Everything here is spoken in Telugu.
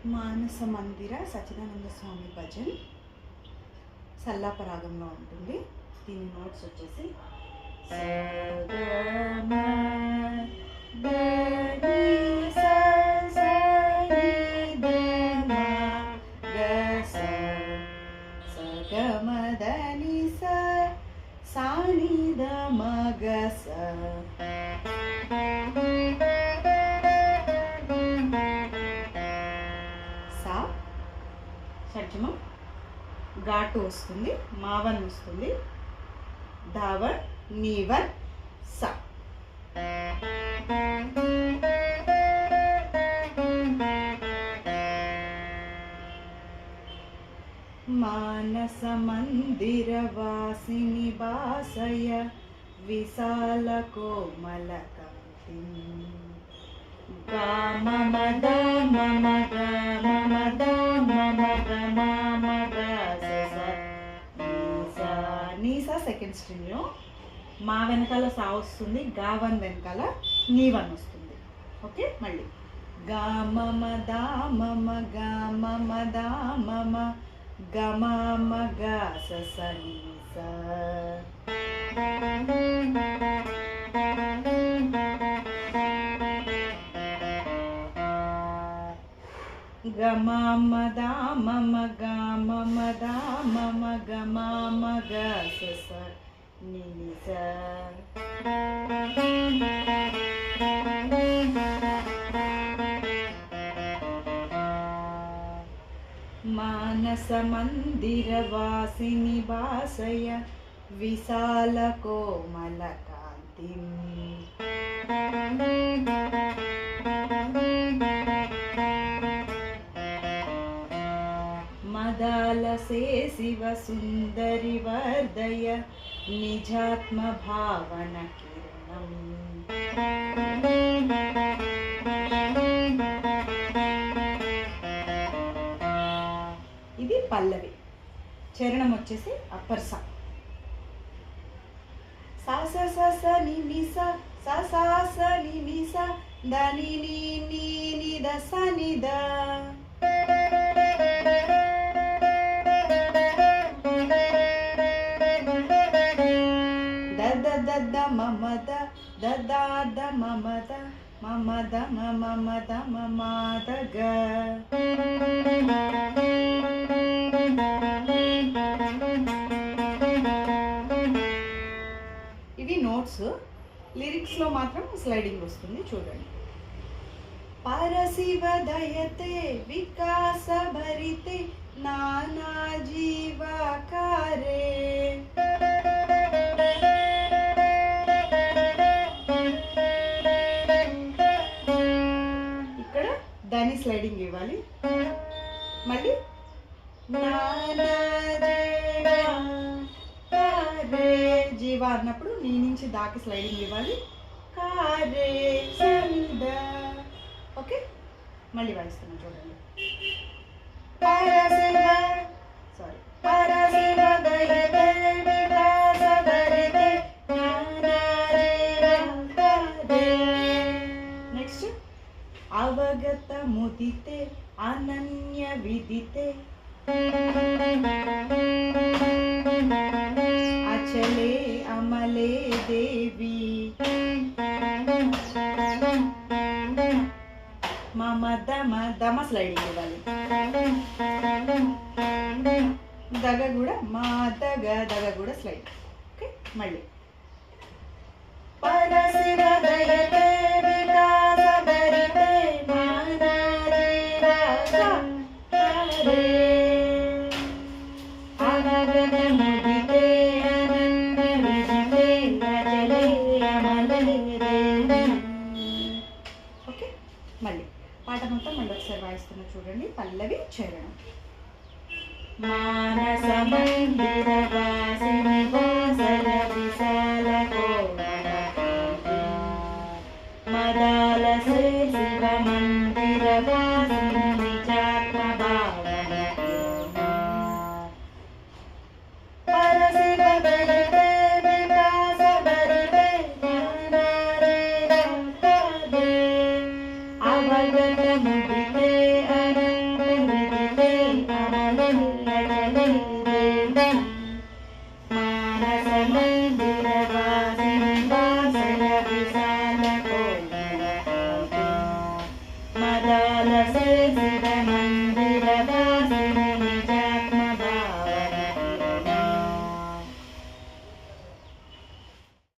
మానస మందిర సచ్చిదానంద స్వామి భజన్ సల్లాపరాగంలో ఉంటుంది. దీని నోట్స్ వచ్చేసి సగమదని సానిద మగస సా షడ్జమం ఘాటు వస్తుంది, మావన్ వస్తుంది, ధావన్ నీవన్ సా. మానస మందిర వాసిని వాసయ విశాల కోమల కాంతి గామ మద మమ గమ మద మమ గమ మగ నీసా సెకండ్ స్ట్రింగ్లో మా వెనకాల సా వస్తుంది, గావన్ వెనకాల నీవన్ వస్తుంది. ఓకే, మళ్ళీ గా మమ దా మమ గా మమ దా మమ గమ మగ స నీసా. గమ మద మమ గా మమ దా మమ గమ మగ స నీసా. మానస మందిర వాసిని వాసయ విశాల కోమల కాంతి మదాలసే శివ సుందరి వర్ధయ నిజాత్మ భావన కిరణం. ఇది పల్లవి. చరణం వచ్చేసి అప్పర్ సా. సా స స స ని ని స స స స ని ని స ద ని ని ని ని ద స ని the. The the the the మమ ద ద ద ద మమ ద మమ ద మమ ద మమ ద గ. ఇవి నోట్స్. లిరిక్స్లో మాత్రం స్లైడింగ్ వస్తుంది, చూడండి. పరశివ దయతే వికాస భరితే నానా జీవకారే ఇక్కడ దాని స్లైడింగ్ ఇవ్వాలి. మళ్ళీ జీవా అన్నప్పుడు నీ నుంచి దాకి స్లైడింగ్ ఇవ్వాలి. కారే సంద. ఓకే, మళ్ళీ వాయిస్తున్నాను, చూడండి. నెక్స్ట్ అవగత ముదితే అనన్య విదితే అచలే అమలే దేవి మమ దమ దమ స్లైడింగ్ ఇవ్వాలి. దగ కూడా మా దగ దగ కూడా స్లైడ్. ఓకే, మళ్ళీ పరశివ దయతే వికాస భరితే నానా జీవకారే అవగత ముదితే అనన్య విదితే అచలే అమలే దేవి. ఓకే, మళ్ళీ పాట మొత్తం మళ్ళీ ఒకసారి వాయిస్తున్నా, చూడండి. పల్లవి చరణం. మానస మందిర వాసిని వాసయ విశాల కోమల కాంతి మదాలసే శివ మందిర వాసిని నిజాత్మ భావన కిరణం. పరశివ దయతే వికాస భరితే నానా జీవకారే అవగత ముదితే అనన్య ర స రి